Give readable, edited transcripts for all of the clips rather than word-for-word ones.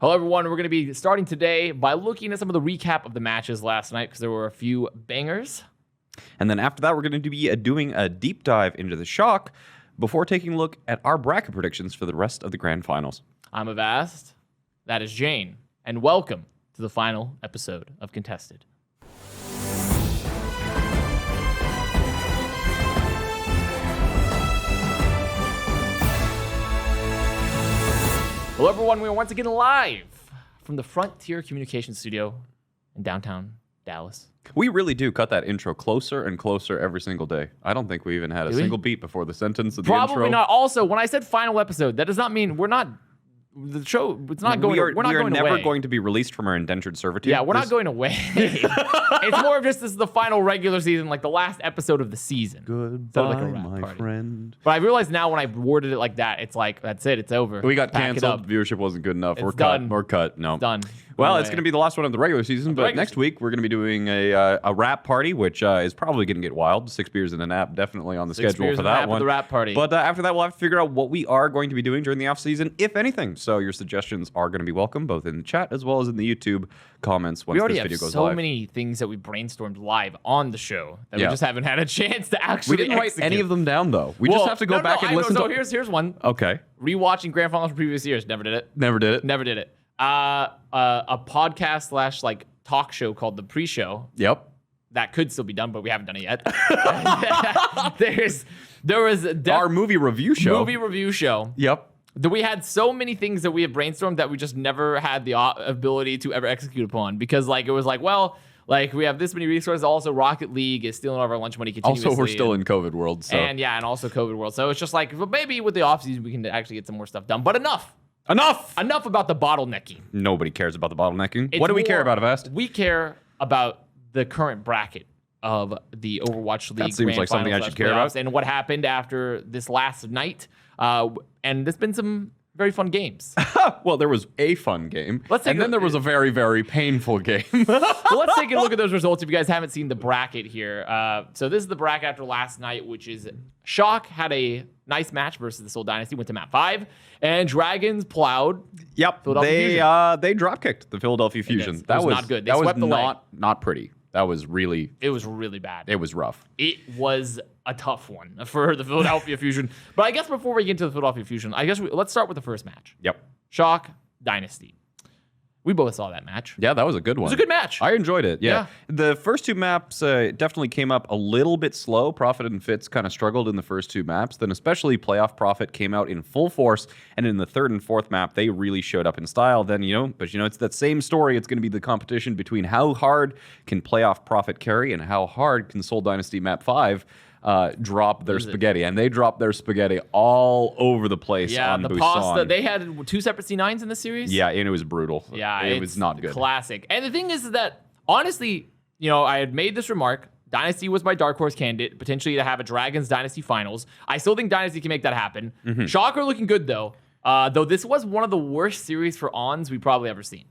Hello, everyone. We're going to be starting today by looking at some of the recap of the matches last night because there were a few bangers. And then after that, we're going to be doing a deep dive into the shock before taking a look at our bracket predictions for the rest of the Grand Finals. I'm Avast. That is Jayne. And welcome to the final episode of Contested. Hello, everyone. We are once again live from the Frontier Communications Studio in downtown Dallas. We really do cut that intro closer and closer every single day. I don't think we even had a single beat before the sentence of the intro. Probably not. Also, when I said final episode, that does not mean we're not... The show, it's not going. We're not going away. We are never going to be released from our indentured servitude. Yeah, we're not going away. It's more of just this is the final regular season, like the last episode of the season. Goodbye, like a my party. friend. But I realize now when I worded it like that, it's like that's it. It's over. We got Pack it canceled. up. Viewership wasn't good enough. It's done. We're cut. No, It's done. Well, No it's way. going to be the last one of the regular season, but next week we're going to be doing a rap party, which is probably going to get wild. 6 beers and a nap, definitely on the schedule for that one. The rap party. But after that, we'll have to figure out what we are going to be doing during the off season, if anything. So your suggestions are going to be welcome, both in the chat as well as in the YouTube comments once we already this video have goes so live. many things that we brainstormed live on the show that we Yeah. just haven't had a chance to actually We didn't write execute. any of them down, though. We just have to go back and listen So to... here's one. Okay. Rewatching Grand Finals from previous years. Never did it. Never did it. Never did it. A podcast / like talk show called The Pre-Show. Yep. That could still be done, but we haven't done it yet. there was Our movie review show. movie review show. Yep. That we had so many things that we have brainstormed that we just never had the ability to ever execute upon because like it was like, well, like we have this many resources. Also, Rocket League is stealing all of our lunch money continuously. Also, we're still in COVID world, so... And also COVID world. So it's just like, well, maybe with the offseason we can actually get some more stuff done. But enough about the bottlenecking. Nobody cares about the bottlenecking. It's What do we care more- about, Avast? We care about the current bracket of the Overwatch League That seems Grand like something I Finals should care about. playoffs and what happened after this last night. And there's been some very fun games. Well, there was a fun game, Then there was a very, very painful game. Well, let's take a look at those results if you guys haven't seen the bracket here. So this is the bracket after last night, which is Shock had a nice match versus the Seoul Dynasty, went to map 5, and Dragons plowed. Yep, Philadelphia they drop kicked the Philadelphia Fusion. It was not good. They That was swept the leg. not pretty. That was really... It was really bad. It was rough. It was a tough one for the Philadelphia Fusion. But I guess before we get into the Philadelphia Fusion, let's start with the first match. Yep. Shock Dynasty. We both saw that match. Yeah, that was a good one. It was a good match. I enjoyed it. Yeah. Yeah. The first 2 maps definitely came up a little bit slow. Profit and Fitz kind of struggled in the first 2 maps. Then especially Playoff Profit came out in full force. And in the 3rd and 4th map, they really showed up in style. Then, it's that same story. It's going to be the competition between how hard can Playoff Profit carry and how hard can Seoul Dynasty map 5 drop their spaghetti. And they dropped their spaghetti all over the place on the Busan. pasta. They had 2 separate C9s in the series. Yeah, and it was brutal. Yeah, it was not good. Classic. And the thing is that, honestly, I had made this remark. Dynasty was my dark horse candidate, potentially to have a Dragons Dynasty Finals. I still think Dynasty can make that happen. Shock are looking good, though. Though this was one of the worst series for Ons we've probably ever seen.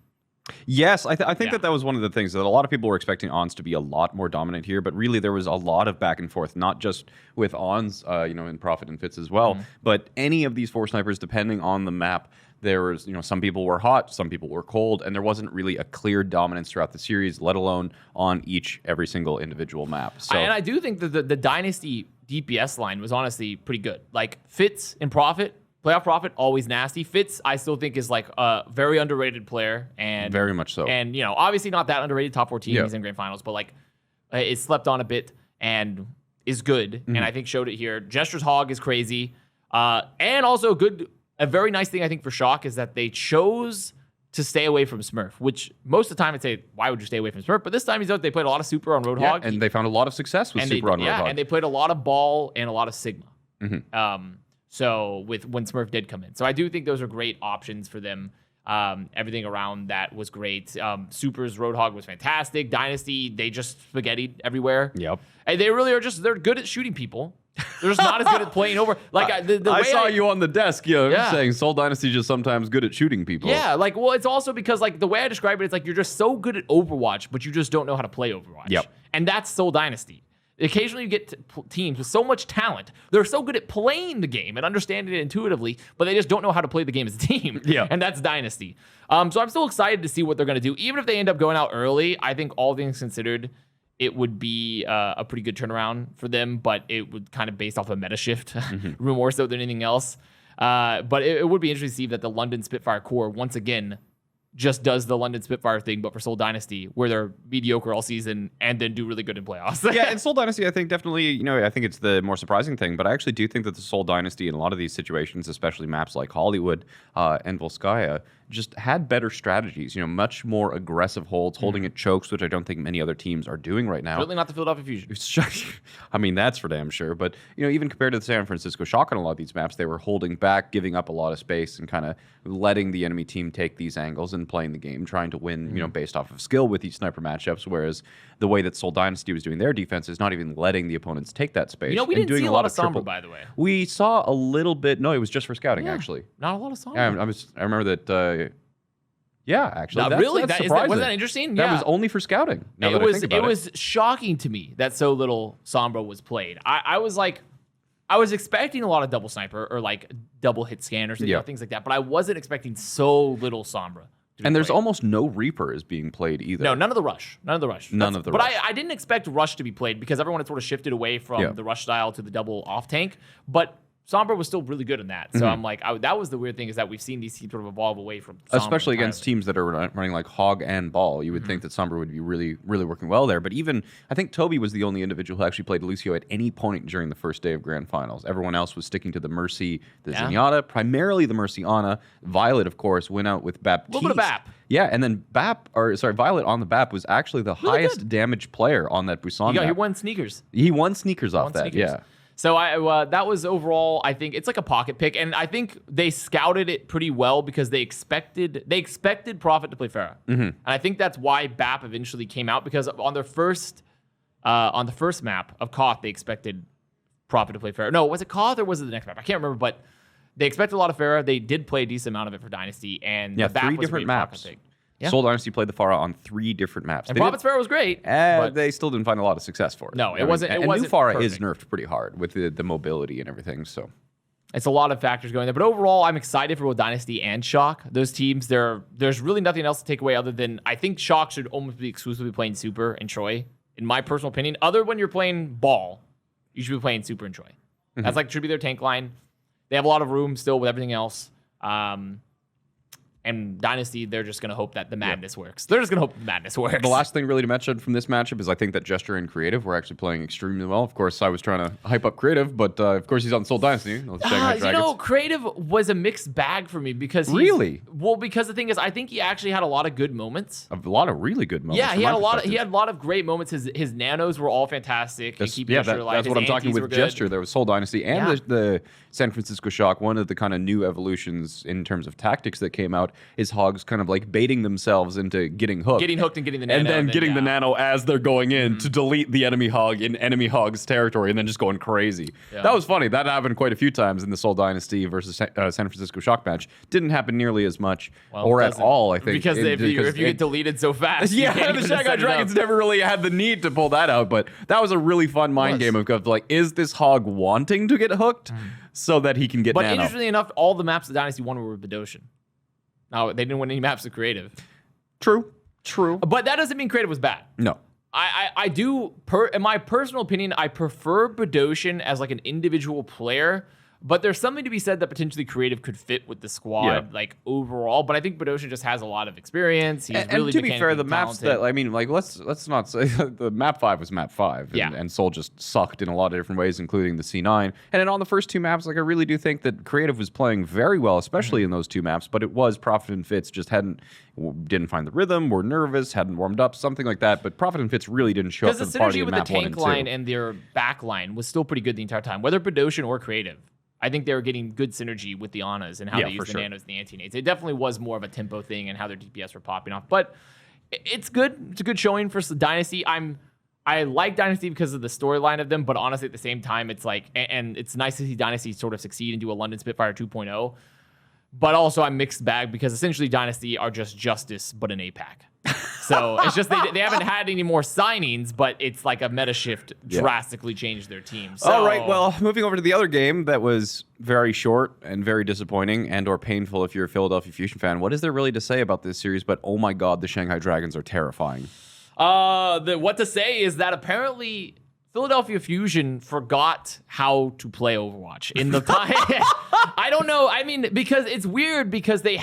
Yes, I think that was one of the things that a lot of people were expecting Ons to be a lot more dominant here, but really there was a lot of back and forth, not just with Ons, in Profit and Fitz as well, but any of these 4 snipers, depending on the map. There was, some people were hot, some people were cold, and there wasn't really a clear dominance throughout the series, let alone on every single individual map. So, And I do think that the Dynasty DPS line was honestly pretty good. Like Fitz and Profit, Playoff Profit, always nasty. Fitz, I still think is like a very underrated player, and very much so. And obviously not that underrated. Top 14, Yeah. he's in Grand Finals, but like it slept on a bit and is good. And I think showed it here. Gestures Hog is crazy, and also a very nice thing I think for Shock is that they chose to stay away from Smurf, which most of the time I'd say, why would you stay away from Smurf? But this time they played a lot of Super on Roadhog. And they found a lot of success with Super on Roadhog. And they played a lot of Ball and a lot of Sigma. So when Smurf did come in. So I do think those are great options for them. Everything around that was great. Super's Roadhog was fantastic. Dynasty, they just spaghettied everywhere. Yep. And they really are they're good at shooting people. They're just not as good at playing over. Like I saw you on the desk, saying Seoul Dynasty just sometimes good at shooting people. Yeah, it's also because the way I describe it, it's like you're just so good at Overwatch, but you just don't know how to play Overwatch. Yep. And that's Seoul Dynasty. Occasionally you get teams with so much talent. They're so good at playing the game and understanding it intuitively, but they just don't know how to play the game as a team. Yeah. And that's Dynasty. So I'm still excited to see what they're going to do. Even if they end up going out early, I think all things considered, it would be a pretty good turnaround for them, but it would kind of based off a meta shift, more so than anything else. But it would be interesting to see that the London Spitfire core, once again, just does the London Spitfire thing, but for Seoul Dynasty, where they're mediocre all season and then do really good in playoffs. Yeah, and Seoul Dynasty, I think definitely, I think it's the more surprising thing, but I actually do think that the Seoul Dynasty in a lot of these situations, especially maps like Hollywood and Volskaya, just had better strategies, much more aggressive holds, holding at chokes, which I don't think many other teams are doing right now. Certainly not the Philadelphia Fusion. I mean, that's for damn sure. But, even compared to the San Francisco Shock on a lot of these maps, they were holding back, giving up a lot of space, and kind of letting the enemy team take these angles and playing the game, trying to win, based off of skill with these sniper matchups. Whereas the way that Seoul Dynasty was doing their defense is not even letting the opponents take that space. We didn't see a lot of Sombra, by the way. We saw a little bit. No, it was just for scouting, actually. Not a lot of Sombra. I remember that. Yeah, actually. Really? That's wasn't that interesting? That was only for scouting. It was shocking to me that so little Sombra was played. I was expecting a lot of double sniper or like double hit scanners, things like that, but I wasn't expecting so little Sombra. And there's almost no Reaper is being played either. No, none of the Rush. None of the Rush. Rush. But I didn't expect Rush to be played because everyone had sort of shifted away from the Rush style to the double off tank. But Sombra was still really good in that. So I'm like, that was the weird thing is that we've seen these teams sort of evolve away from Sombra. Especially against teams that are running like Hog and Ball. You would think that Sombra would be really, really working well there. But even, I think Toby was the only individual who actually played Lucio at any point during the first day of Grand Finals. Everyone else was sticking to the Mercy, the Zenyatta, primarily the Mercy Ana. Violet, of course, went out with Baptiste. A little bit of Bap. Yeah, and then Violet on the Bap was actually the highest damage player on that Busan map. He won sneakers. He won sneakers off that, yeah. So that was overall, I think it's like a pocket pick, and I think they scouted it pretty well because they expected Prophet to play Pharah, and I think that's why BAP eventually came out because on the first map of Koth they expected Prophet to play Pharah. No, was it Koth or was it the next map? I can't remember, but they expected a lot of Pharah. They did play a decent amount of it for Dynasty, and the BAP 3 was different a maps. pick. Yeah. Seoul Dynasty played the Pharah on 3 different maps. And Prophet's Pharah was great. But they still didn't find a lot of success for it. No, it wasn't. And new Pharah is nerfed pretty hard with the mobility and everything. So it's a lot of factors going there. But overall, I'm excited for both Dynasty and Shock. Those teams, there's really nothing else to take away other than I think Shock should almost be exclusively playing Super and Troy, in my personal opinion. Other when you're playing Ball, you should be playing Super and Troy. That's should be their tank line. They have a lot of room still with everything else. And Dynasty, they're just going to hope that the madness works. They're just going to hope the madness works. The last thing really to mention from this matchup is I think that Gesture and Creative were actually playing extremely well. Of course, I was trying to hype up Creative, but of course he's on Seoul Dynasty. Creative was a mixed bag for me because because the thing is, I think he actually had a lot of good moments. A lot of really good moments. Yeah, he had a lot of great moments. His nanos were all fantastic. That's what I'm talking with Gesture. There was Seoul Dynasty and the San Francisco Shock. One of the kind of new evolutions in terms of tactics that came out is Hogs kind of like baiting themselves into getting hooked. Getting hooked and getting the nano. And then getting the nano as they're going in to delete the enemy Hog in enemy Hog's territory and then just going crazy. Yeah. That was funny. That happened quite a few times in the Seoul Dynasty versus San Francisco Shock match. Didn't happen nearly as much or at all, I think. Because if you get deleted so fast. Yeah, the Shanghai Dragons never really had the need to pull that out, but that was a really fun mind game of like, is this Hog wanting to get hooked so that he can get nano? But interestingly enough, all the maps that Dynasty won were with Bedosian. No, they didn't win any maps with Creative. True. But that doesn't mean Creative was bad. No. I do, in my personal opinion, I prefer Bedosian as like an individual player, but there's something to be said that potentially Creative could fit with the squad, like overall. But I think Bedosian just has a lot of experience. He's really and to be fair, the maps that let's not say the map 5 was map 5, and Seoul just sucked in a lot of different ways, including the C9. And then on the first 2 maps, like I really do think that Creative was playing very well, especially in those 2 maps. But it was Prophet and Fitz just didn't find the rhythm, were nervous, hadn't warmed up, something like that. But Prophet and Fitz really didn't show up for the party in map 1 and 2. Because the synergy with the tank line and their back line was still pretty good the entire time, whether Bedosian or Creative. I think they were getting good synergy with the Anas and how they use the nanos and the anti-nades. It definitely was more of a tempo thing and how their DPS were popping off. But it's good. It's a good showing for Dynasty. I like Dynasty because of the storyline of them, but honestly, at the same time, it's like, and it's nice to see Dynasty sort of succeed and do a London Spitfire 2.0. But also, I'm mixed bag because essentially Dynasty are just Justice, but an APAC. So it's just they haven't had any more signings, but it's like a meta shift drastically changed their team. So, all right, well, moving over to the other game that was very short and very disappointing and or painful if you're a Philadelphia Fusion fan. What is there really to say about this series? But oh my God, the Shanghai Dragons are terrifying. What to say is that apparently Philadelphia Fusion forgot how to play Overwatch in the time. I don't know. I mean, because it's weird because they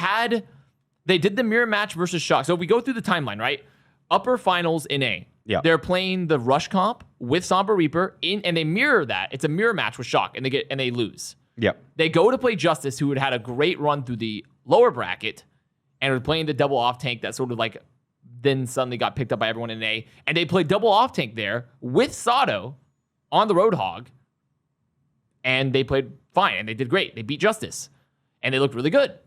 did the mirror match versus Shock. So if we go through the timeline, right? Upper finals in A. Yeah. They're playing the Rush comp with Sombra Reaper and they mirror that. It's a mirror match with Shock and they lose. Yep. They go to play Justice, who had a great run through the lower bracket and were playing the double off tank that sort of like then suddenly got picked up by everyone in A. And they played double off tank there with Sato on the Roadhog. And they played fine and they did great. They beat Justice and they looked really good.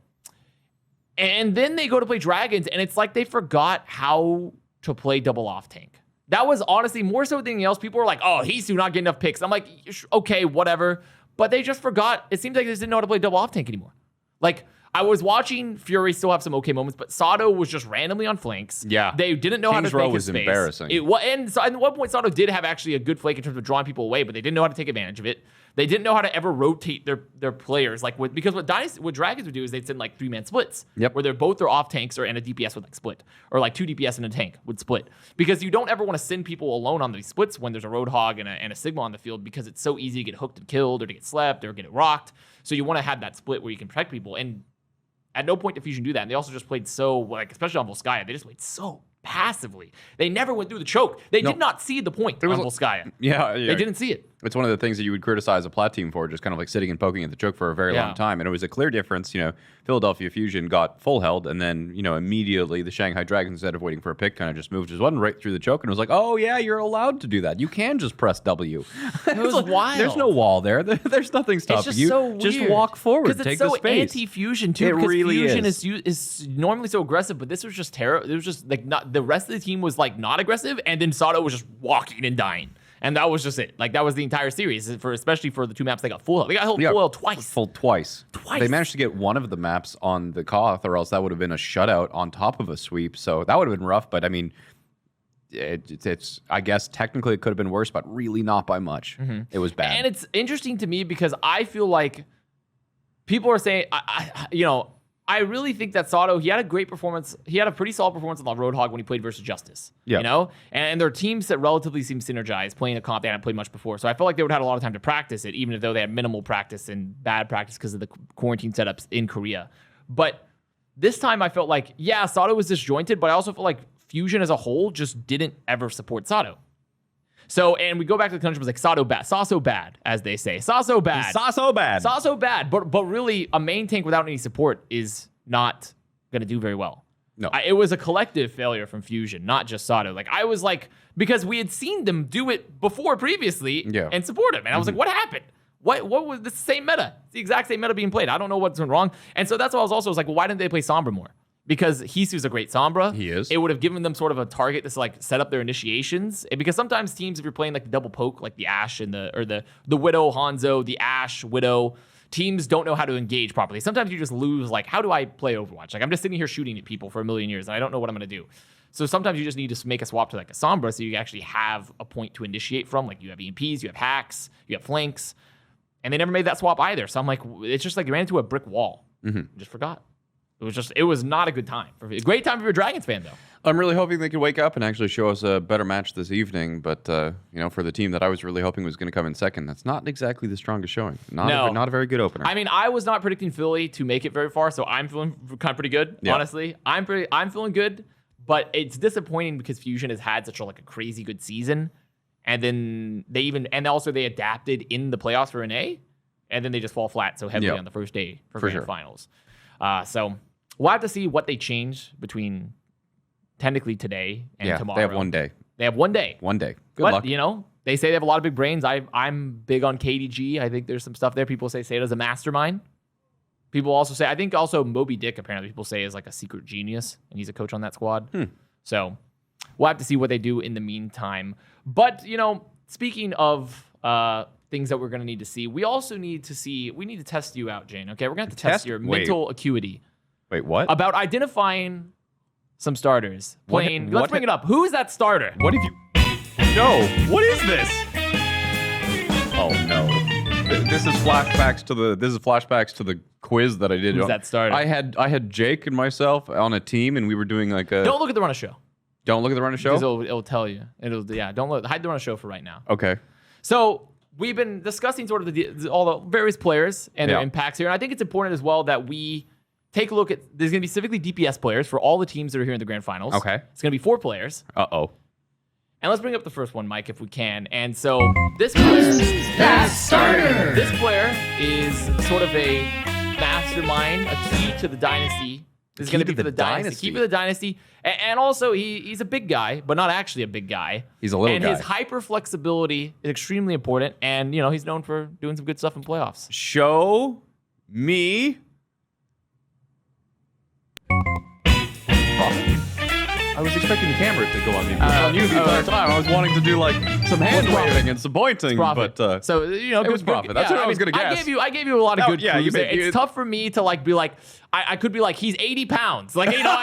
And then they go to play Dragons, and it's like they forgot how to play double off tank. That was honestly more so than anything else. People were like, oh, Hisu not getting enough picks. I'm like, okay, whatever. But they just forgot. It seems like they just didn't know how to play double off tank anymore. Like, I was watching Fury still have some okay moments, but Sato was just randomly on flanks. Yeah. They didn't know King's how to Row make his was space. Embarrassing. And so at one point, Sato did have actually a good flank in terms of drawing people away, but they didn't know how to take advantage of it. They didn't know how to ever rotate their players. Like because what Dragons would do is they'd send like 3-man splits. Yep. Where they're both their off tanks and a DPS would like split. Or like 2 DPS and a tank would split. Because you don't ever want to send people alone on these splits when there's a Roadhog and a Sigma on the field because it's so easy to get hooked and killed or to get slept or get it rocked. So you want to have that split where you can protect people. And at no point did Fusion do that. And they also just played so, like, especially on Volskaya, they just played so passively. They never went through the choke. They did not see the point on Volskaya. Yeah. They didn't see it. It's one of the things that you would criticize a plat team for, just kind of like sitting and poking at the choke for a very long time. And it was a clear difference. Philadelphia Fusion got full held, and then, immediately the Shanghai Dragons, instead of waiting for a pick, kind of just moved his one right through the choke and was like, oh, yeah, you're allowed to do that. You can just press W. It was wild. There's no wall there. There's nothing stopping you. So weird. Just walk forward. Take it's the so space. Anti-Fusion, too. It because really Fusion is normally so aggressive, but this was just terrible. It was just like not the rest of the team was like not aggressive, and then Sato was just walking and dying. And that was just it. Like, that was the entire series, especially for the 2 maps they got full held. They got full held twice. Twice. They managed to get one of the maps on the Koth, or else that would have been a shutout on top of a sweep. So that would have been rough. But, I mean, it's I guess technically it could have been worse, but really not by much. Mm-hmm. It was bad. And it's interesting to me because I feel like people are saying, I really think that Sato, he had a great performance. He had a pretty solid performance on the Roadhog when he played versus Justice. Yeah. And their teams that relatively seem synergized, playing a comp they hadn't played much before. So I felt like they would have had a lot of time to practice it, even though they had minimal practice and bad practice because of the quarantine setups in Korea. But this time I felt like, Sato was disjointed, but I also felt like Fusion as a whole just didn't ever support Sato. So, and we go back to the country, it was like Sato bad, as they say. Saso bad. But really, a main tank without any support is not going to do very well. No. It was a collective failure from Fusion, not just Sato. Like, I was like, because we had seen them do it before previously and support him. And I was like, what happened? What was the same meta? It's the exact same meta being played. I don't know what's went wrong. And so that's why I was also like, well, why didn't they play Sombra more? Because Hisu's a great Sombra. He is. It would have given them sort of a target to like set up their initiations. Because sometimes teams, if you're playing like the double poke, like the Ashe and the Widow, Hanzo, the Ashe, Widow, teams don't know how to engage properly. Sometimes you just lose, like, how do I play Overwatch? Like, I'm just sitting here shooting at people for a million years, and I don't know what I'm going to do. So sometimes you just need to make a swap to like a Sombra so you actually have a point to initiate from. Like, you have EMPs, you have hacks, you have flanks. And they never made that swap either. So I'm like, it's just like you ran into a brick wall. Mm-hmm. Just forgot. It was not a good time. A great time if you're a Dragons fan, though. I'm really hoping they could wake up and actually show us a better match this evening. But, for the team that I was really hoping was going to come in second, that's not exactly the strongest showing. Not a very good opener. I mean, I was not predicting Philly to make it very far, so I'm feeling kind of pretty good, honestly. I'm feeling good, but it's disappointing because Fusion has had such a crazy good season. And then they adapted in the playoffs for an A, and then they just fall flat so heavily on the first day for Grand Finals. So we'll have to see what they change between technically today and tomorrow. They have 1 day. They have 1 day. 1 day. Good luck. They say they have a lot of big brains. I'm big on KDG. I think there's some stuff there. People say Sato's a mastermind. People also say, I think also Moby Dick, apparently people say, is like a secret genius, and he's a coach on that squad. So we'll have to see what they do in the meantime. But, speaking of things that we're going to need to see, we also need to test you out, Jayne, okay? We're going to have to test your mental acuity. Wait, what? About identifying some starters. Let's what- bring it up. Who is that starter? What have you? No. What is this? Oh no. This is flashbacks to the quiz that I did. Who's that starter? I had Jake and myself on a team, and we were doing like a. Don't look at the run of show. Don't look at the run of show. Because it'll tell you. Don't look. Hide the run of show for right now. Okay. So we've been discussing sort of all the various players and their impacts here, and I think it's important as well that we take a look at. There's going to be specifically DPS players for all the teams that are here in the grand finals. Okay. It's going to be 4 players. Uh-oh. And let's bring up the first one, Mike, if we can. And so this player, this player is sort of a mastermind, a key to the dynasty. This is going to be for the dynasty. Key for the dynasty. And also, he's a big guy, but not actually a big guy. He's a little guy. And his hyper flexibility is extremely important. And, you know, he's known for doing some good stuff in playoffs. Show me. I was expecting the camera to go on me. On you the entire time. I was wanting to do like some hand waving and some pointing, but so you know, it was profit. That's what I was gonna guess. I gave you a lot of good clues there. you It's tough for me to like be like, I could be like, he's 80 pounds. Like, you know,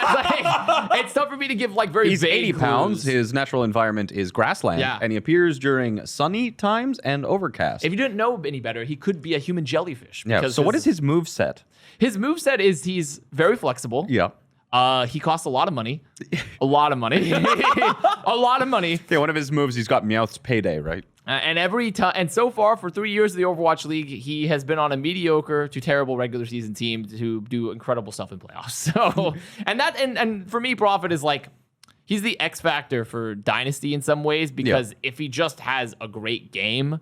it's tough for me to give like very He's vague 80 pounds. clues. His natural environment is grassland, and he appears during sunny times and overcast. If you didn't know any better, he could be a human jellyfish. Yeah. So what is his move set? His moveset is he's very flexible. Yeah. He costs a lot of money. A lot of money. A lot of money. Yeah, one of his moves, he's got Meowth's payday, right? And every time, and so far for 3 years of the Overwatch League, he has been on a mediocre to terrible regular season team to do incredible stuff in playoffs. So, and for me, Prophet is like, he's the X factor for Dynasty in some ways, because if he just has a great game,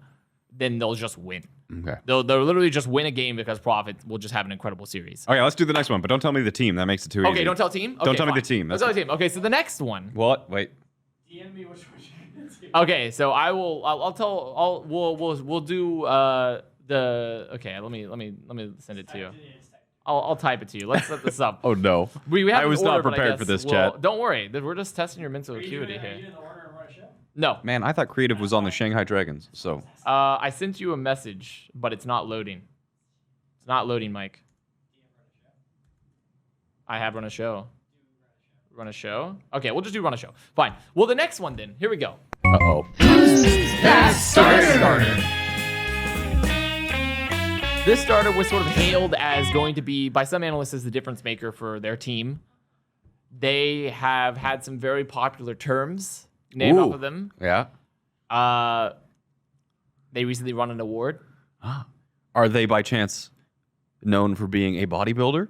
then they'll just win. Okay. They'll literally just win a game because Prophet will just have an incredible series. Okay, let's do the next one, but don't tell me the team. That makes it too easy. Okay, don't tell team? Don't tell me the team. Don't tell the team. Okay, so the next one. What? Wait. DM me which one you're gonna do. Okay, so we'll do the. Okay, let me send it to you. I'll type it to you. Let's set this up. Oh no. We have I was an order, not but prepared for guess this, we'll- chat. Don't worry, we're just testing your mental acuity Are here. you doing the order of Russia? No, Man, I thought creative was on the Shanghai Dragons, so. I sent you a message, but it's not loading. It's not loading, Mike. I have run a show. Run a show? Okay, we'll just do run a show. Fine. Well, the next one then. Here we go. Uh-oh. Starter. This starter was sort of hailed as going to be, by some analysts, as the difference maker for their team. They have had some very popular terms named off of them. Yeah. They recently won an award. Are they by chance known for being a bodybuilder?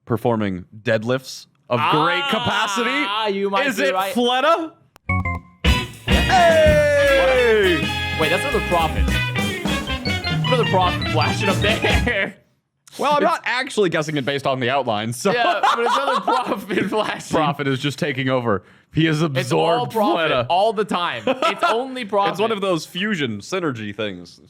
Performing deadlifts of great capacity? You might Is be it right. Fleta? Hey! Wait, that's another Prophet. Another Prophet flashing up there. Well, I'm not actually guessing it based on the outline, so Yeah, but it's another Prophet flashing. Prophet is just taking over. He has It's all absorbed Prophet Fleta. all the time. It's only Prophet. It's one of those fusion synergy things. Oh,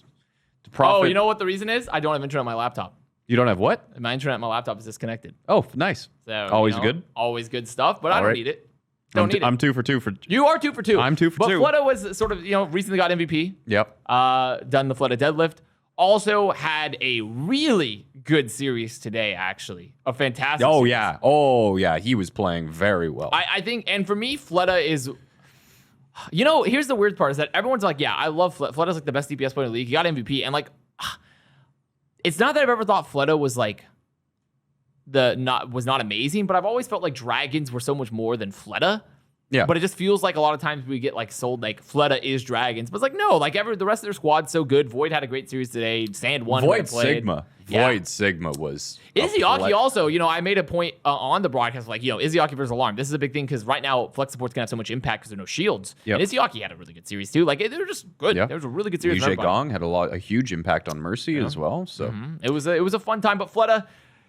Prophet. you know what the reason is? I don't have internet on my laptop. You don't have what? My internet on my laptop is disconnected. Oh, nice. So Always you know, good? Always good stuff, but I don't right. need it. Don't need it. I'm 2 for 2 for. You are 2 for 2. I'm 2 for but 2. Fleta was sort of, recently got MVP. Yep. Done the Fleta deadlift. Also had a really good series today, actually. A fantastic series. Oh, yeah. He was playing very well. I think, and for me, Fleta is, here's the weird part is that everyone's like, yeah, I love Fleta. Fleta's like the best DPS player in the league. He got MVP. And like, it's not that I've ever thought Fleta was like, was not amazing, but I've always felt like Dragons were so much more than Fleta. Yeah. But it just feels like a lot of times we get like sold like Fleta is Dragons. But it's like, no, like the rest of their squad's so good. Void had a great series today. Sand won. Void Sigma was. a Izzyaki also, I made a point on the broadcast like, Izzyaki versus Alarm. This is a big thing because right now Flex Support's going to have so much impact because there are no shields. Yep. And Izzyaki had a really good series too. Like they were just good. Yeah. There was a really good series. Li Gong had a huge impact on Mercy as well. So It was a fun time. But Fleta,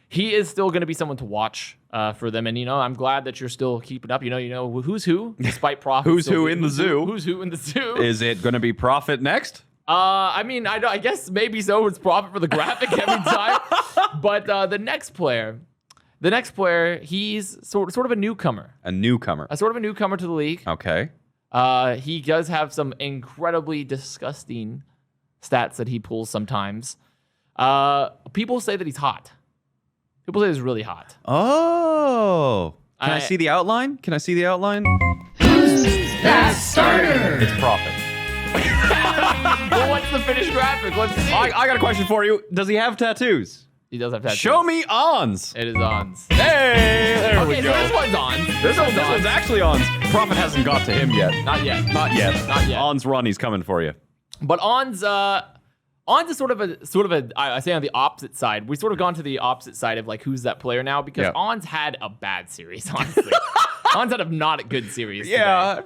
he is still going to be someone to watch for them. And, I'm glad that you're still keeping up. You know who's who, despite Prophet. Who's who in the zoo? Who's who in the zoo? Is it going to be Prophet next? I guess maybe so. It's Prophet for the graphic every time. But the next player, he's sort of a newcomer. A newcomer. A sort of a newcomer to the league. Okay. He does have some incredibly disgusting stats that he pulls sometimes. People say that he's hot. People say it's really hot. Oh. Can I see the outline? That starter. It's Prophet. Well, what's the finished graphic? Let's see. I got a question for you. Does he have tattoos? He does have tattoos. Show me Ons. It is Ons. Hey, there we Okay, go. so this one's Ons. This one's actually Ons. Prophet hasn't got to him yet. Not yet. Not yet. Not yet. Ons run, he's coming for you. But Ons is sort of a I say on the opposite side. We've sort of gone to the opposite side of like who's that player now because Ons had a bad series, honestly. Ons had a not a good series. Yeah,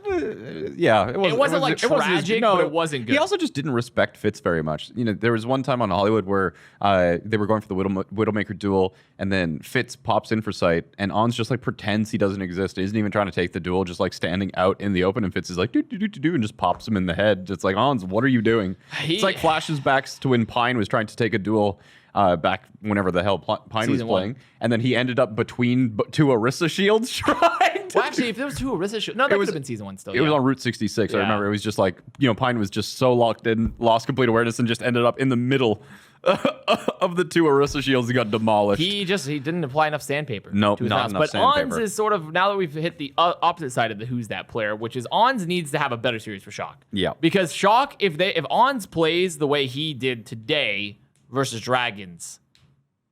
yeah. It wasn't like tragic, but it wasn't good. He also just didn't respect Fitz very much. You know, there was one time on Hollywood where they were going for the Widowmaker duel, and then Fitz pops in for sight, and Ons just like pretends he doesn't exist. Isn't even trying to take the duel, just like standing out in the open, and Fitz is like do do do do do, and just pops him in the head. It's like, Ons, what are you doing? It's like flashes back to when Pine was trying to take a duel. Back whenever the hell Pine was playing, and then he ended up between two Orisa shields trying to... Well, actually, if there was two Orisa shields... No, that could have been season 1 still. It was on Route 66. I remember it was just like, you know, Pine was just so locked in, lost complete awareness, and just ended up in the middle of the two Orisa shields and got demolished. He didn't apply enough sandpaper. Nope, to his not mouse. enough But sandpaper. Ons is sort of, now that we've hit the opposite side of the who's that player, which is Ons needs to have a better series for Shock. Yeah. Because Shock, if Ons plays the way he did today versus Dragons...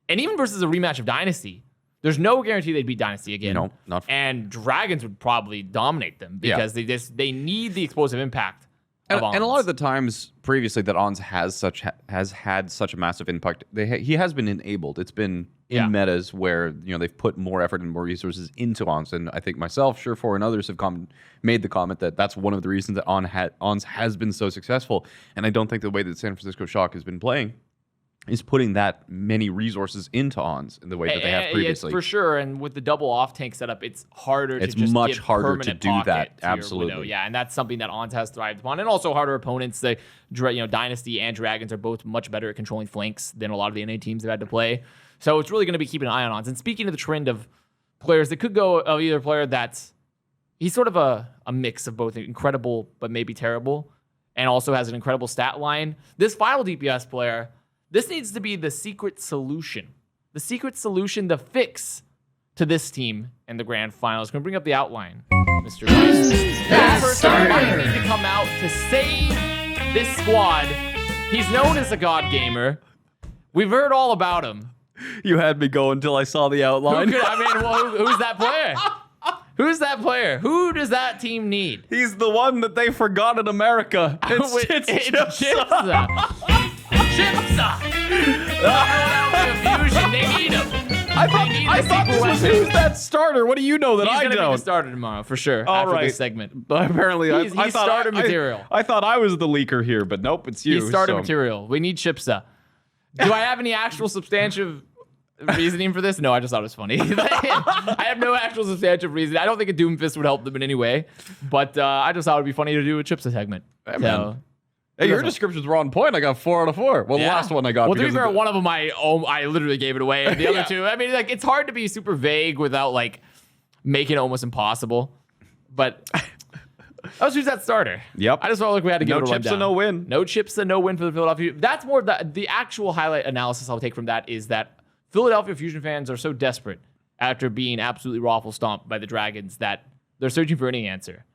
And even versus a rematch of Dynasty, there's no guarantee they'd beat Dynasty again. No, not. And Dragons would probably dominate them because they need the explosive impact of Ons. And a lot of the times previously that Ons has had such a massive impact, he has been enabled. It's been in metas where they've put more effort and more resources into Ons. And I think myself, Surefour, and others have made the comment that that's one of the reasons that Ons has been so successful. And I don't think the way that San Francisco Shock has been playing is putting that many resources into Ons in the way that they have previously. It's for sure, and with the double off-tank setup, it's harder it's to just much give harder to do that, to your absolutely. Widow. Yeah, and that's something that Ons has thrived upon. And also harder opponents. Dynasty and Dragons are both much better at controlling flanks than a lot of the NA teams have had to play. So it's really going to be keeping an eye on Ons. And speaking of the trend of players that could go of either player that's... He's sort of a mix of both incredible but maybe terrible, and also has an incredible stat line. This final DPS player... This needs to be the secret solution. The secret solution, the fix to this team in the grand finals. Going to bring up the outline, Mr. Vice. This person might need to come out to save this squad. He's known as a god gamer. We've heard all about him. You had me go until I saw the outline. Who's that player? Who's that player? Who does that team need? He's the one that they forgot in America. It's Chipsa. Chipsa! Fusion, they need him. I thought this was who's that starter. What do you know that I don't? He's going to be the starter tomorrow, for sure, after this segment. Apparently, he's starter material. I thought I was the leaker here, but nope, it's you. He's starter material. We need Chipsa. Do I have any actual substantive reasoning for this? No, I just thought it was funny. I have no actual substantive reason. I don't think a Doomfist would help them in any way, but I just thought it would be funny to do a Chipsa segment. Hey, your description's wrong point. I got 4 out of 4. Well, the last one I got. Well, to be fair, one of them I literally gave it away. And the other two, I mean, like, it's hard to be super vague without like making it almost impossible. But who's that starter? Yep. I just felt like we had to give it a Chips, no win. No chips, no win for the Philadelphia. That's more the actual highlight analysis I'll take from that is that Philadelphia Fusion fans are so desperate after being absolutely raffle stomped by the Dragons that they're searching for any answer.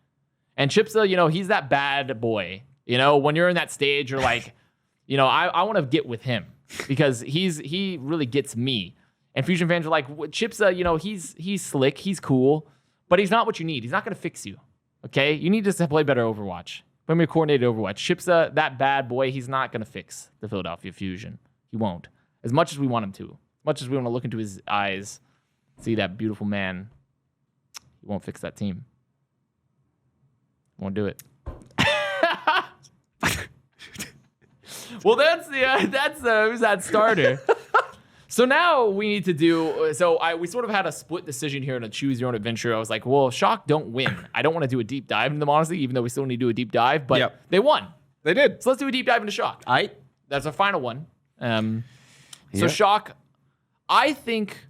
And Chipsa, he's that bad boy. When you're in that stage, you're like, I want to get with him because he really gets me. And Fusion fans are like, Chipsa, he's slick, he's cool, but he's not what you need. He's not going to fix you. Okay, you need to play better Overwatch. Play more coordinated Overwatch. Chipsa, that bad boy, he's not going to fix the Philadelphia Fusion. He won't. As much as we want him to, as much as we want to look into his eyes, see that beautiful man, he won't fix that team. Won't do it. Well, that's who's that starter. So now we need to do. We sort of had a split decision here to choose your own adventure. I was like, well, Shock don't win. I don't want to do a deep dive into them, honestly, even though we still need to do a deep dive. But they won. They did. So let's do a deep dive into Shock. That's our final one. So Shock, I think,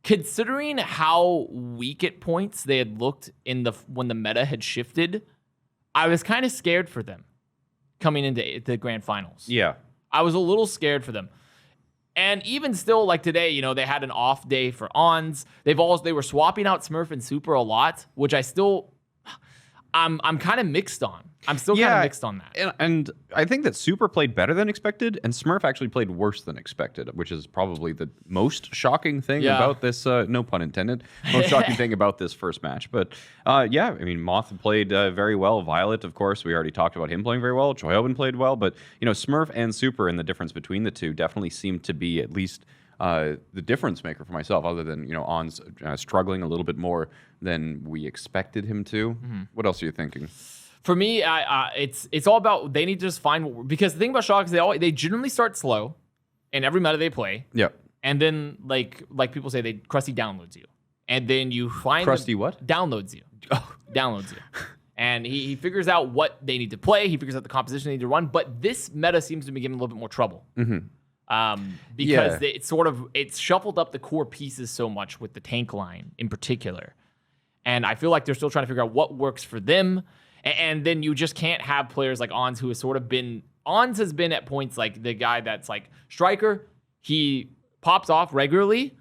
considering how weak at points they had looked when the meta had shifted, I was kind of scared for them coming into the grand finals. Yeah. I was a little scared for them. And even still, like today, you know, they had an off day for Ons. They were swapping out Smurf and Super a lot, which I'm kind of mixed on. I'm still kind of mixed on that. And I think that Super played better than expected, and Smurf actually played worse than expected, which is probably the most shocking thing about this, no pun intended, most shocking thing about this first match. But yeah, I mean, Moth played very well. Violet, of course, we already talked about him playing very well. Joyoben played well, but, you know, Smurf and Super and the difference between the two definitely seemed to be at least the difference maker for myself, other than, you know, On's struggling a little bit more than we expected him to. What else are you thinking? For me, it's all about they need to just find, because the thing about Shock is they generally start slow in every meta they play. Yeah. And then like people say, Krusty downloads you. And then you find Krusty what? Downloads you. Downloads you. And he figures out what they need to play. He figures out the composition they need to run. But this meta seems to be giving a little bit more trouble. Because it's shuffled up the core pieces so much with the tank line in particular. And I feel like they're still trying to figure out what works for them. And then you just can't have players like Ons, who has sort of been... Ons has been at points like the guy that's like striker. He pops off regularly,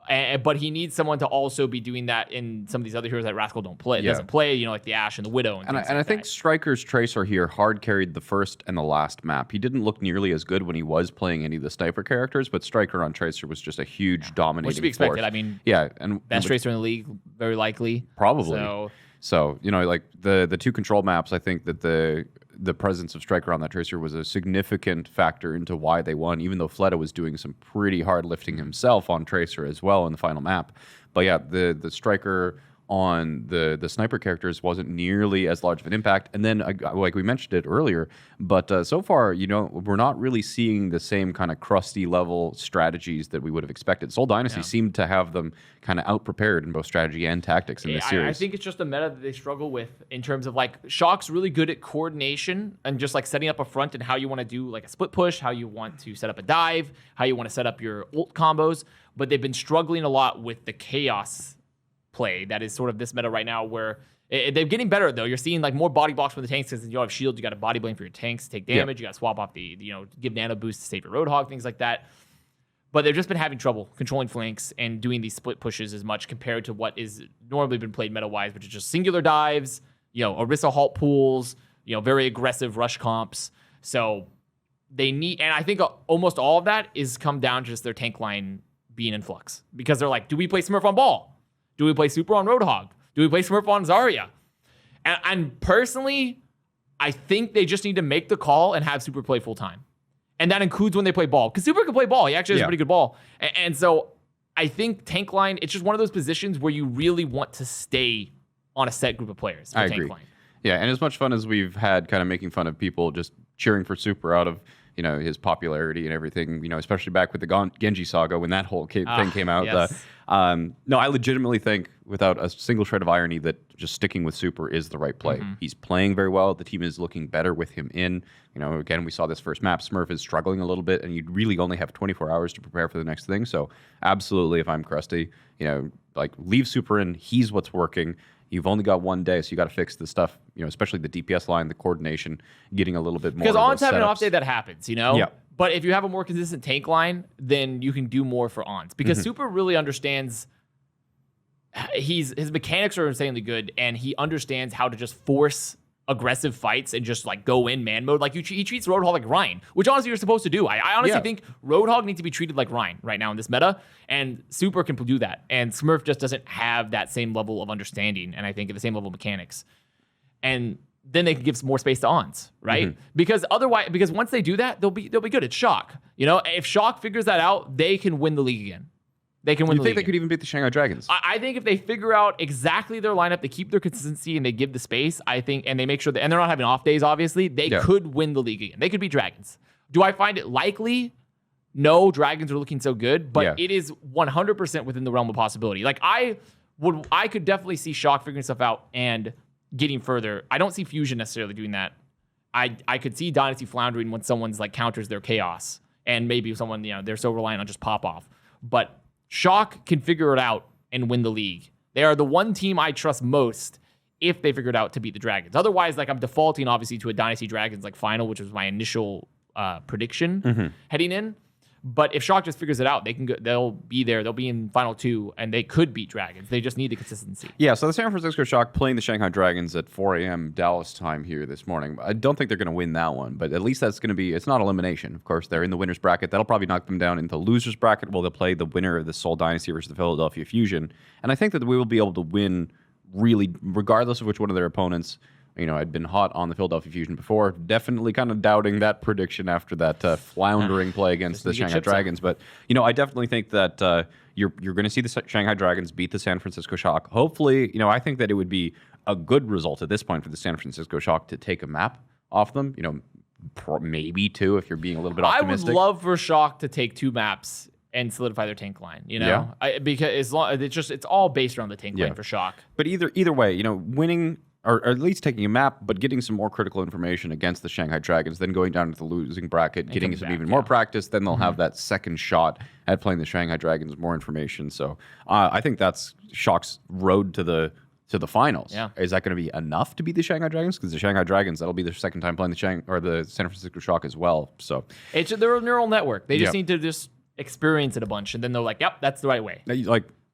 but he needs someone to also be doing that in some of these other heroes that Rascal don't play. It doesn't play, you know, like the Ashe and the Widow. And I think Striker's Tracer here hard carried the first and the last map. He didn't look nearly as good when he was playing any of the sniper characters, but Striker on Tracer was just a huge dominating Which should be expected. force. I mean, and best Tracer in the league, very likely. Probably. So, you know, like the two control maps, I think that the presence of Striker on that Tracer was a significant factor into why they won, even though Fleta was doing some pretty hard lifting himself on Tracer as well in the final map. But yeah, the Striker on the sniper characters wasn't nearly as large of an impact. And then, like we mentioned it earlier, but so far, you know, we're not really seeing the same kind of crusty level strategies that we would have expected. Seoul Dynasty seemed to have them kind of out-prepared in both strategy and tactics in this series. I think it's just a meta that they struggle with in terms of, like, Shock's really good at coordination and just, like, setting up a front and how you want to do, like, a split push, how you want to set up a dive, how you want to set up your ult combos. But they've been struggling a lot with the chaos play that is sort of this meta right now, where they're getting better, though. You're seeing like more body blocks from the tanks, because you don't have shields, you got a body blame for your tanks to take damage, you got to swap off the, you know, give nano boost to save your Roadhog, things like that. But they've just been having trouble controlling flanks and doing these split pushes as much compared to what is normally been played meta-wise, which is just singular dives, you know, Orisa halt pools, you know, very aggressive rush comps. So they need, and I think almost all of that is come down to just their tank line being in flux, because they're like, do we play Smurf on ball? Do we play Super on Roadhog? Do we play Smurf on Zarya? And personally, I think they just need to make the call and have Super play full time. And that includes when they play ball, because Super can play ball. He actually has a pretty good ball. And so I think tank line, it's just one of those positions where you really want to stay on a set group of players. I agree. Line. Yeah, and as much fun as we've had kind of making fun of people just cheering for Super out of, you know, his popularity and everything, you know, especially back with the Genji saga when that whole thing came out. Yes. No, I legitimately think, without a single shred of irony, that just sticking with Super is the right play. He's playing very well. The team is looking better with him in. You know, again, we saw this first map. Smurf is struggling a little bit, and you really only have 24 hours to prepare for the next thing. So absolutely, if I'm Krusty, you know, like, leave Super in. He's what's working. You've only got one day, so you got to fix the stuff, you know, especially the DPS line, the coordination, getting a little bit more. Because Ons having an off day, that happens, you know? Yeah. But if you have a more consistent tank line, then you can do more for Ons. Because Super really understands, his mechanics are insanely good, and he understands how to just force aggressive fights and just like go in man mode. Like he treats Roadhog like Ryan, which honestly you're supposed to do. I honestly think Roadhog needs to be treated like Ryan right now in this meta, and Super can do that. And Smurf just doesn't have that same level of understanding, and I think at the same level of mechanics. And then they can give some more space to Ons, right? Because once they do that, they'll be good. It's Shock. You know, if Shock figures that out, they can win the league again. They can win the league. You think they could even beat the Shanghai Dragons? I think if they figure out exactly their lineup, they keep their consistency and they give the space, I think, and they make sure that, and they're not having off days, obviously, they could win the league again. They could beat Dragons. Do I find it likely? No, Dragons are looking so good, but it is 100% within the realm of possibility. Like, I could definitely see Shock figuring stuff out and getting further. I don't see Fusion necessarily doing that. I could see Dynasty floundering when someone's like counters their chaos, and maybe someone, you know, they're so reliant on just pop off. But Shock can figure it out and win the league. They are the one team I trust most if they figure it out to beat the Dragons. Otherwise, like, I'm defaulting obviously to a Dynasty Dragons like final, which was my initial prediction heading in. But if Shock just figures it out, they'll be there. They'll be in Final 2, and they could beat Dragons. They just need the consistency. Yeah, so the San Francisco Shock playing the Shanghai Dragons at 4 a.m. Dallas time here this morning. I don't think they're going to win that one, but at least that's going to be, it's not elimination. Of course, they're in the winner's bracket. That'll probably knock them down into the loser's bracket. Well, they'll play the winner of the Seoul Dynasty versus the Philadelphia Fusion. And I think that we will be able to win really, regardless of which one of their opponents. I'd been hot on the Philadelphia Fusion before. Definitely kind of doubting that prediction after that floundering play against the Shanghai Dragons. But, I definitely think that you're going to see the Shanghai Dragons beat the San Francisco Shock. Hopefully, I think that it would be a good result at this point for the San Francisco Shock to take a map off them. Maybe 2 if you're being a little bit optimistic. I would love for Shock to take 2 maps and solidify their tank line, Yeah. Because it's all based around the tank line for Shock. But either way, winning or at least taking a map, but getting some more critical information against the Shanghai Dragons, then going down to the losing bracket, getting some even more practice, then they'll have that second shot at playing the Shanghai Dragons, more information. So I think that's Shock's road to the finals. Yeah. Is that going to be enough to beat the Shanghai Dragons? Because the Shanghai Dragons, that'll be their second time playing the San Francisco Shock as well. So it's their neural network. They just need to just experience it a bunch, and then they're like, "Yep, that's the right way."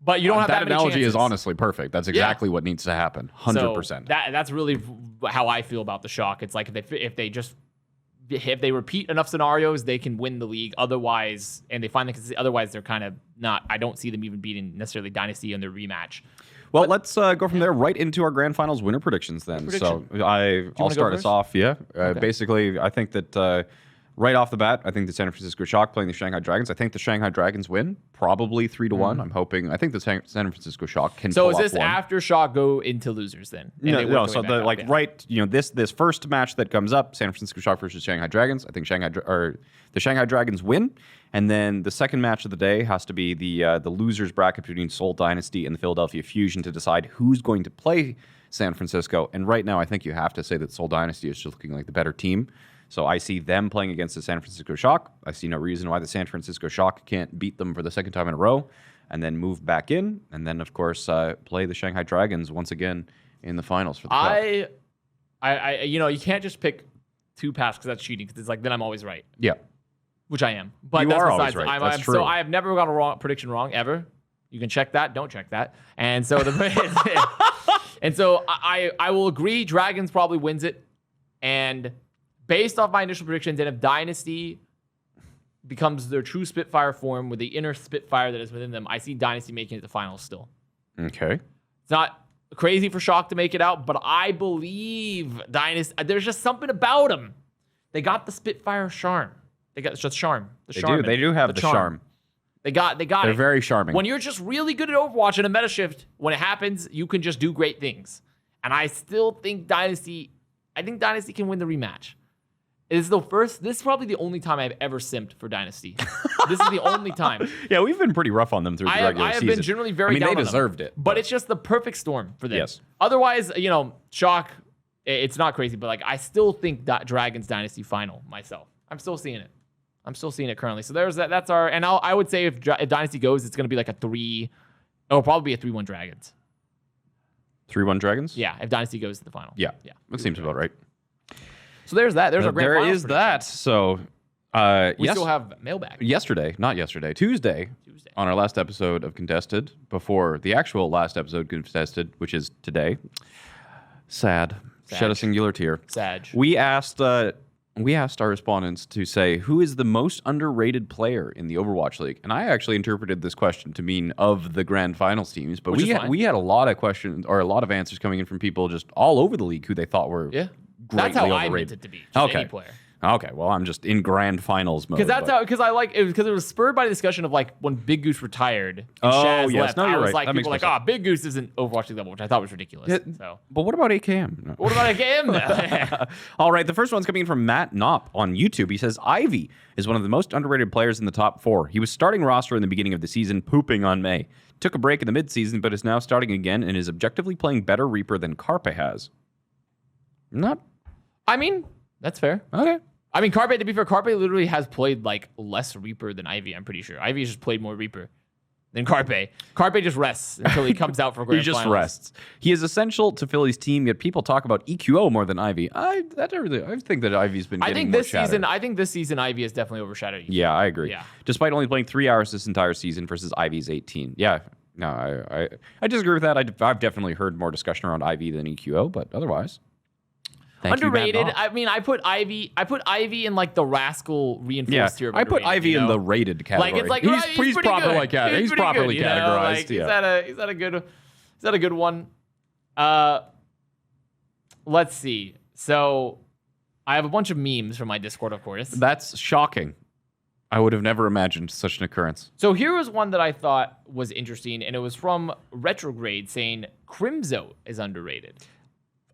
But you don't have that many analogy chances. is honestly perfect. That's exactly what needs to happen. 100%. So that's really how I feel about the Shock. It's like if they repeat enough scenarios, they can win the league. Otherwise, and they find that otherwise they're kind of not. I don't see them even beating necessarily Dynasty in their rematch. Well, let's go from there right into our grand finals winner predictions then. So I'll start us off. Yeah. Okay. Basically, I think that right off the bat, I think the San Francisco Shock playing the Shanghai Dragons. I think the Shanghai Dragons win, probably 3-1. I'm hoping. I think the San Francisco Shock can. So is this after Shock go into losers then? No. So this first match that comes up, San Francisco Shock versus Shanghai Dragons. I think the Shanghai Dragons win, and then the second match of the day has to be the losers bracket between Seoul Dynasty and the Philadelphia Fusion to decide who's going to play San Francisco. And right now, I think you have to say that Seoul Dynasty is just looking like the better team. So I see them playing against the San Francisco Shock. I see no reason why the San Francisco Shock can't beat them for the second time in a row and then move back in. And then, of course, play the Shanghai Dragons once again in the finals for the cup. You can't just pick 2 paths because that's cheating. Because it's like, then I'm always right. Yeah. Which I am. But you are always right. That's true. So I have never got a prediction wrong, ever. You can check that. Don't check that. And so I will agree Dragons probably wins it. And based off my initial predictions, and if Dynasty becomes their true Spitfire form with the inner Spitfire that is within them, I see Dynasty making it to finals still. Okay. It's not crazy for Shock to make it out, but I believe Dynasty, there's just something about them. They got the Spitfire charm. They got just charm. They do have the charm. They got They're it. very charming. When you're just really good at Overwatch in a meta shift, when it happens, you can just do great things. And I still think Dynasty can win the rematch. This is probably the only time I've ever simped for Dynasty. This is the only time. Yeah, we've been pretty rough on them through the regular season. I have been generally very down on them. They deserved it. But it's just the perfect storm for them. Yes. Otherwise, Shock, it's not crazy, but I still think Dragons Dynasty final myself. I'm still seeing it. I'm still seeing it currently. So there's that. That's our, and I would say if Dynasty goes, it's going to be like it'll probably be a 3-1 Dragons. 3-1 Dragons? Yeah, if Dynasty goes to the final. Yeah. That seems about right. So there's that. There's our grand finals. There is that. So we still have Mailbag. Tuesday, on our last episode of Contested, before the actual last episode of Contested, which is today. Sad. Shed a singular tear. Sag. We asked our respondents to say who is the most underrated player in the Overwatch League, and I actually interpreted this question to mean of the grand finals teams. But we had a lot of questions or a lot of answers coming in from people just all over the league who they thought were greatly That's how overrated. I meant it to be. Just any player. Okay, well, I'm just in grand finals mode. Because it was spurred by the discussion of when Big Goose retired and Shaz left. No, you're right. Like, people Big Goose isn't Overwatch League level, which I thought was ridiculous. Yeah, so. But what about AKM? No. What about AKM? All right, the first one's coming in from Matt Knopp on YouTube. He says, Ivy is one of the most underrated players in the top 4. He was starting roster in the beginning of the season, pooping on May. Took a break in the midseason, but is now starting again and is objectively playing better Reaper than Carpe has. That's fair. Okay. Carpe, to be fair, Carpe literally has played less Reaper than Ivy, I'm pretty sure. Ivy has just played more Reaper. than Carpe. Carpe just rests until he comes out for grand He just finals. rests. He is essential to Philly's team, yet people talk about EQO more than Ivy. I think that Ivy's been getting more shadow. I think this season Ivy has definitely overshadowed EQO. Yeah, I agree. Yeah. Despite only playing 3 hours this entire season versus Ivy's 18. Yeah, no, I disagree with that. I've definitely heard more discussion around Ivy than EQO, but otherwise. Underrated. I mean, I put Ivy in like the Rascal reinforced tier. I put Ivy in the rated category. Like it's like he's properly categorized. He's properly categorized. Like, yeah. Is that a good one? Let's see. So I have a bunch of memes from my Discord, of course. That's shocking. I would have never imagined such an occurrence. So here was one that I thought was interesting, and it was from Retrograde saying Crimzo is underrated.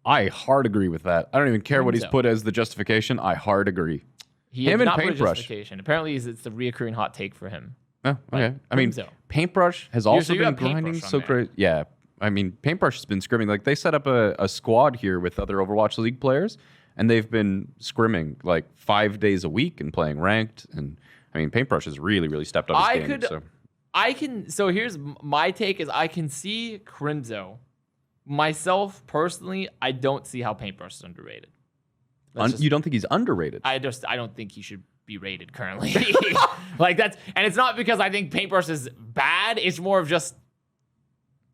I hard agree with that. I don't even care what he's put as the justification. I hard agree. Him and Paintbrush. Apparently, it's the reoccurring hot take for him. Oh, okay. I mean, Paintbrush has also been grinding so great. Yeah. I mean, Paintbrush has been scrimming. Like, they set up a squad here with other Overwatch League players, and they've been scrimming like 5 days a week and playing ranked. And I mean, Paintbrush has really, really stepped up his game. So here's my take is I can see Crimzo. Myself, personally, I don't see how Paintbrush is underrated. You don't think he's underrated? I don't think he should be rated currently. Like and it's not because I think Paintbrush is bad. It's more of just,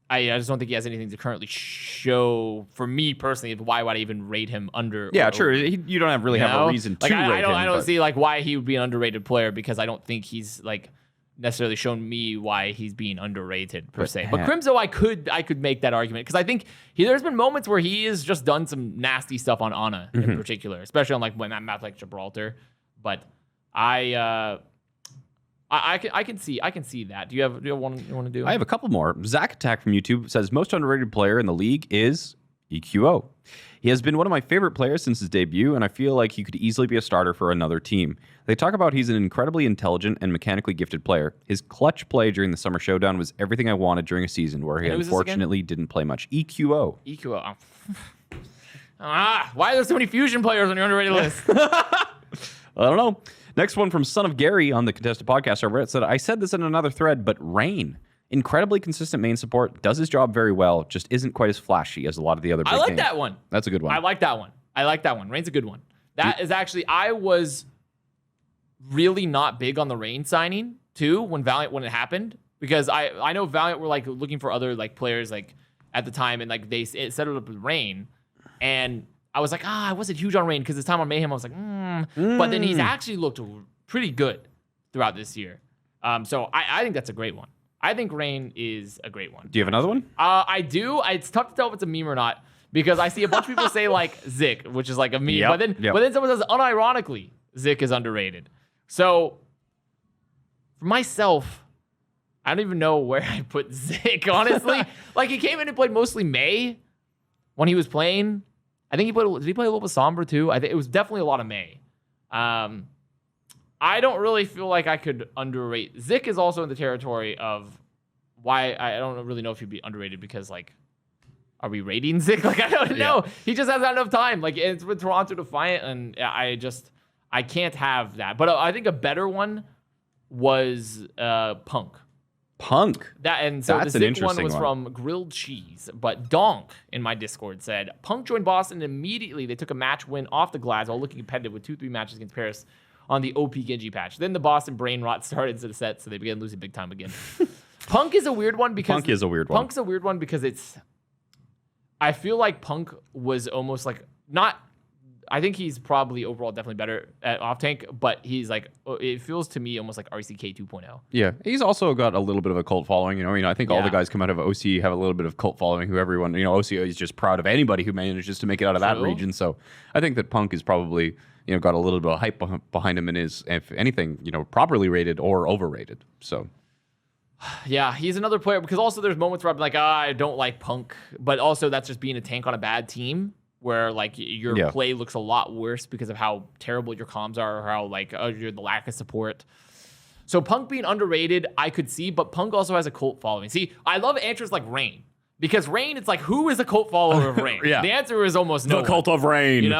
I just don't think he has anything to currently show for me personally. Why would I even rate him under? Yeah, true. You don't have a reason to rate him. I don't see like why he would be an underrated player because I don't think he's like necessarily shown me why he's being underrated per se. But Crimzo, I could make that argument because I think there's been moments where he has just done some nasty stuff on Ana in particular, especially on like when that map like Gibraltar. But I can see that. Do you have one you want to do? I have a couple more. Zach Attack from YouTube says most underrated player in the league is EQO. He has been one of my favorite players since his debut, and I feel like he could easily be a starter for another team. They talk about he's an incredibly intelligent and mechanically gifted player. His clutch play during the Summer Showdown was everything I wanted during a season where he unfortunately didn't play much. EQO. EQO. Why are there so many Fusion players on your underrated list? I don't know. Next one from Son of Gary on the Contested Podcast server. It said, I said this in another thread, but Rain. Incredibly consistent main support, does his job very well, just isn't quite as flashy as a lot of the other big I like games. that one. That's a good one. I like that one. Rain's a good one. That is actually, I was really not big on the Rain signing too when it happened because I know Valiant were like looking for other like players like at the time and like they set it up with Rain and I was like, I wasn't huge on Rain because his time on Mayhem I was like, but then he's actually looked pretty good throughout this year. So I think that's a great one. I think Rain is a great one. Do you have another one? I do. It's tough to tell if it's a meme or not because I see a bunch of people say like Zik, which is like a meme, but then someone says unironically Zik is underrated. So for myself, I don't even know where I put Zik, honestly. Like he came in and played mostly May when he was playing. I think did he play a little bit Sombra too? I think it was definitely a lot of May. I don't really feel like I could underrate. Zik is also in the territory of why I don't really know if he'd be underrated because like, are we rating Zik? Like I don't know. He just hasn't had enough time. Like it's with Toronto Defiant, and I can't have that. But I think a better one was Punk. Punk. That's the Zik one was from Grilled Cheese. But Donk in my Discord said Punk joined Boston and immediately they took a match win off the glass while looking competitive with 2-3 matches against Paris on the OP Genji patch. Then the Boston brain rot started to the set, so they began losing big time again. Punk is a weird one because Punk's a weird one because I feel like Punk was almost like not. I think he's probably overall definitely better at off tank, but he's like it feels to me almost like RCK 2.0. Yeah, he's also got a little bit of a cult following. I think all the guys come out of OC have a little bit of cult following. Who everyone, OC is just proud of anybody who manages to make it out of that region. So I think that Punk is probably got a little bit of hype behind him and is, if anything, properly rated or overrated. So. Yeah, he's another player because also there's moments where I'm like, I don't like Punk, but also that's just being a tank on a bad team where like your play looks a lot worse because of how terrible your comms are or how like you're the lack of support. So Punk being underrated, I could see, but Punk also has a cult following. See, I love answers like Rain because Rain, it's like, who is a cult follower of Rain? The answer is almost no one. The cult of Rain.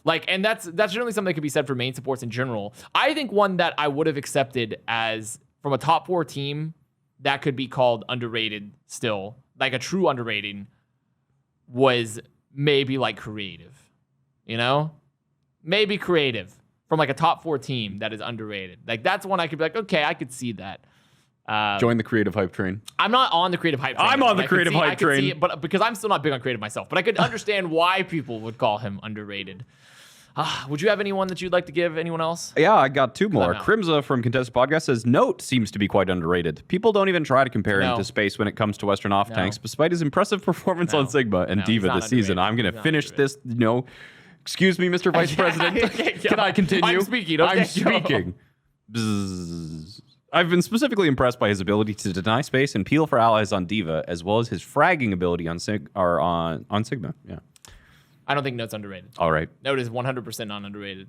Like, and that's generally something that could be said for main supports in general. I think one that I would have accepted as from a top 4 team that could be called underrated still, like a true underrating, was maybe like creative, maybe creative from like a top 4 team that is underrated. Like that's one I could be like, okay, I could see that. Join the creative hype train. I'm not on the creative hype train. I'm on the creative hype train. See it, but because I'm still not big on creative myself, but I could understand why people would call him underrated. Would you have anyone that you'd like to give? Anyone else? Yeah, I got 2 more. I'm out. Crimza from Contested Podcast says, Note seems to be quite underrated. People don't even try to compare him No. to Space when it comes to Western off-tanks, despite his impressive performance on Sigma and No, he's Diva not this season. underrated. I'm going He's to not finish underrated. this, excuse me, Mr. Vice President. Can I continue? I'm speaking. Okay, I'm go. speaking. Bzzz. I've been specifically impressed by his ability to deny space and peel for allies on Diva, as well as his fragging ability on Sigma. Yeah. I don't think Note's underrated. All right. Note is 100% not underrated.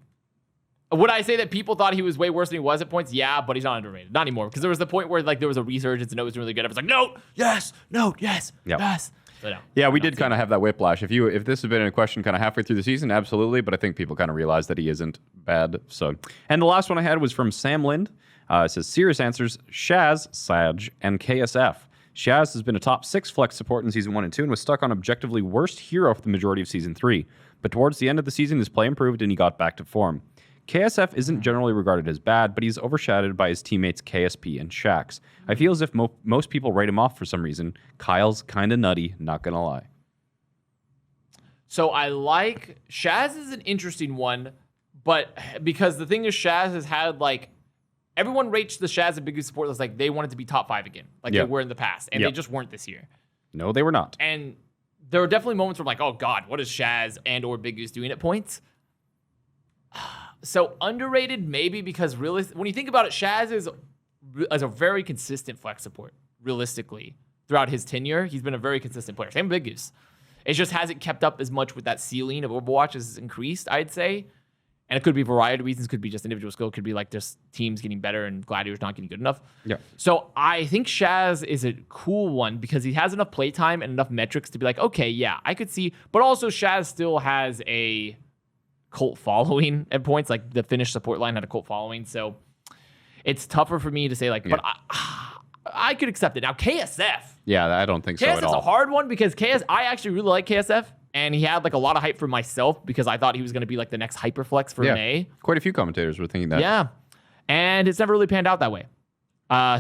Would I say that people thought he was way worse than he was at points? Yeah, but he's not underrated. Not anymore. Because there was the point where like there was a resurgence and Note was really good. I was like, Note, yes, Note, yes, Yep. yes. But no, Yeah, we not did kind of have that whiplash. If this had been a question kind of halfway through the season, absolutely. But I think people kind of realized that he isn't bad. So, and the last one I had was from Sam Lind. It says, serious answers, Shaz, Saj, and KSF. Shaz has been a top 6 flex support in Season 1 and 2 and was stuck on objectively worst hero for the majority of Season 3. But towards the end of the season, his play improved and he got back to form. KSF isn't generally regarded as bad, but he's overshadowed by his teammates KSP and Shax. I feel as if most people write him off for some reason. Kyle's kind of nutty, not gonna lie. So I like Shaz is an interesting one, but because the thing is Shaz has had like everyone rates the Shaz and Big support list like they wanted to be top 5 again, like Yep. they were in the past, and Yep. they just weren't this year. No, they were not. And there were definitely moments where I'm like, oh God, what is Shaz and or Big Goose doing at points? So underrated maybe because when you think about it, Shaz is a very consistent flex support, realistically. Throughout his tenure, he's been a very consistent player. Same with Big Goose. It just hasn't kept up as much with that ceiling of Overwatch as it's increased, I'd say. And it could be a variety of reasons. Could be just individual skill. Could be like just teams getting better and Gladiators not getting good enough. Yeah. So I think Shaz is a cool one because he has enough playtime and enough metrics to be like, okay, yeah, I could see. But also Shaz still has a cult following at points. Like the Finnish support line had a cult following. So it's tougher for me to say like, but I could accept it. Now KSF. Yeah, I don't think so at KSF's all. a hard one because I actually really like KSF. And he had like a lot of hype for myself because I thought he was going to be like the next hyperflex for May. Quite a few commentators were thinking that. Yeah. And it's never really panned out that way.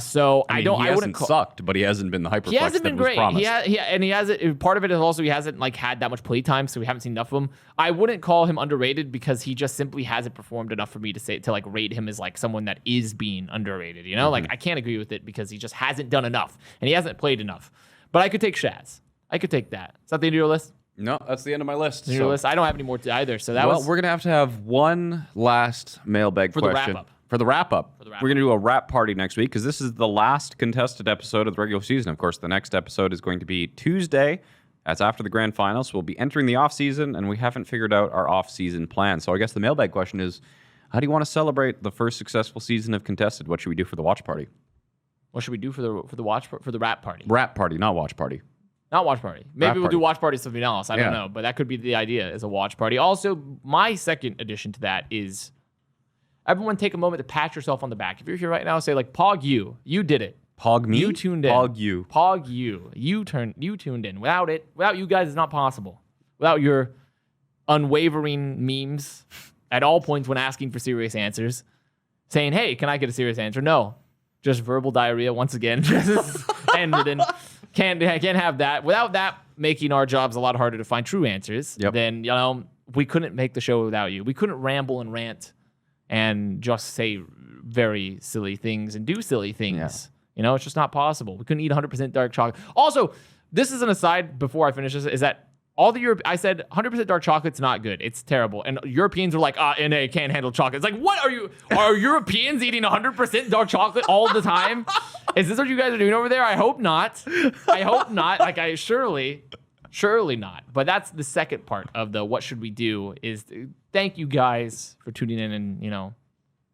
So I mean, he he wouldn't hasn't sucked, but he hasn't been the hyperflex he hasn't that been was great. promised. He hasn't. Part of it is also he hasn't like had that much play time, so we haven't seen enough of him. I wouldn't call him underrated because he just simply hasn't performed enough for me to like rate him as like someone that is being underrated. Like I can't agree with it because he just hasn't done enough and he hasn't played enough. But I could take Shaz. I could take that. Is that the end of your list? No, that's the end of my list. Your list. I don't have any more either. So that was. We're gonna have one last mailbag For the question wrap-up. For the wrap-up. the wrap-up. We're gonna do a wrap party next week because this is the last contested episode of the regular season. Of course, the next episode is going to be Tuesday. That's after the grand finals. We'll be entering the off season, and we haven't figured out our off season plan. So I guess the mailbag question is, how do you want to celebrate the first successful season of contested? What should we do for the watch party? What should we do for the rap party? Wrap party, not watch party. Not watch party. Maybe Wrap we'll party. do watch party something else. I don't Yeah. know, but that could be the idea as a watch party. Also, my second addition to that is everyone take a moment to pat yourself on the back. If you're here right now, say like, Pog you did it. Pog me? You tuned in. Pog you. Pog you tuned in. Without you guys, it's not possible. Without your unwavering memes at all points when asking for serious answers, saying, hey, can I get a serious answer? No. Just verbal diarrhea once again. And then can't have that. Without that making our jobs a lot harder to find true answers, Yep. then we couldn't make the show without you. We couldn't ramble and rant and just say very silly things and do silly things. It's just not possible. We couldn't eat 100% dark chocolate. Also, this is an aside before I finish this, is that all the I said 100% dark chocolate's not good. It's terrible. And Europeans are like, NA can't handle chocolate. It's like, what are Europeans eating 100% dark chocolate all the time? Is this what you guys are doing over there? I hope not. Like surely not. But that's the second part of the what should we do is thank you guys for tuning in and,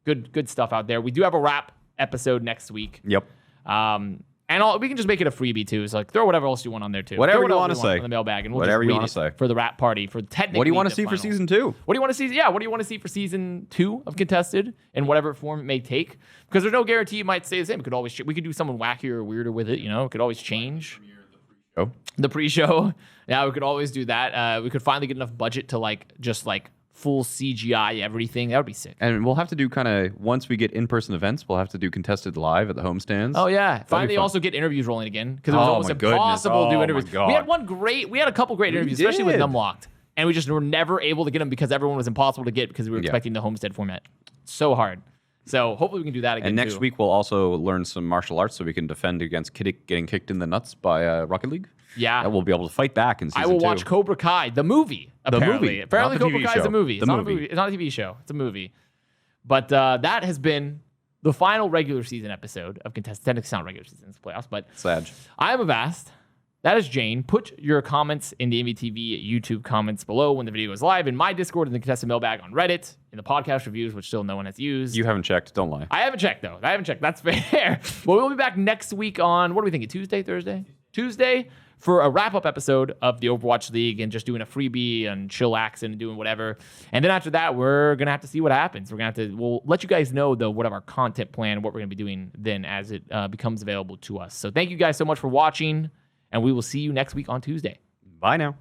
good stuff out there. We do have a wrap episode next week. Yep. And And we can just make it a freebie too. It's like throw whatever else you want on there too. Whatever Throw you want to say on the mailbag, and we'll Whatever just you read wanna it say. for the rap party for technically. What do you want to the see for finals. season 2? What do you want to see? Yeah, what do you want to see for season 2 of Contested in whatever form it may take? Because there's no guarantee it might stay the same. It could always we could do something wackier or weirder with it. It could always change. Oh, The pre-show, yeah, we could always do that. We could finally get enough budget to just full CGI everything. That would be sick. and we'll have to do kind of once we get in-person events, we'll have to do Contested live at the homestands. Oh yeah, finally fun. also get interviews rolling again because it was Oh, almost my goodness. impossible to do Oh, my interviews. God. We had a couple great interviews, especially with did. Numlocked, and we just were never able to get them because everyone was impossible to get because we were expecting the Homestead format. So hard. So hopefully we can do that again. And next too. week we'll also learn some martial arts so we can defend against getting kicked in the nuts by Rocket League. Yeah. And we'll be able to fight back in season 2. I will watch Cobra Kai, the movie. Apparently, movie, apparently not the Cobra TV Kai is a show. movie. The It's not a movie. movie. It's not a TV show. It's a movie. But that has been the final regular season episode of Contested. Technically, it's not regular season, it's playoffs. But Sag. I am Avast. That is Jayne. Put your comments in the Envytv YouTube comments below when the video is live, in my Discord, in the Contested Mailbag on Reddit, in the podcast reviews, which still no one has used. You haven't checked, don't lie. I haven't checked, though. I haven't checked. That's fair. Well, we'll be back next week on, what are we thinking, Tuesday, Thursday? Tuesday for a wrap-up episode of the Overwatch League and just doing a freebie and chillaxing and doing whatever. And then after that, we're going to have to see what happens. We'll let you guys know, though, what our content plan, what we're going to be doing then as it becomes available to us. So thank you guys so much for watching, and we will see you next week on Tuesday. Bye now.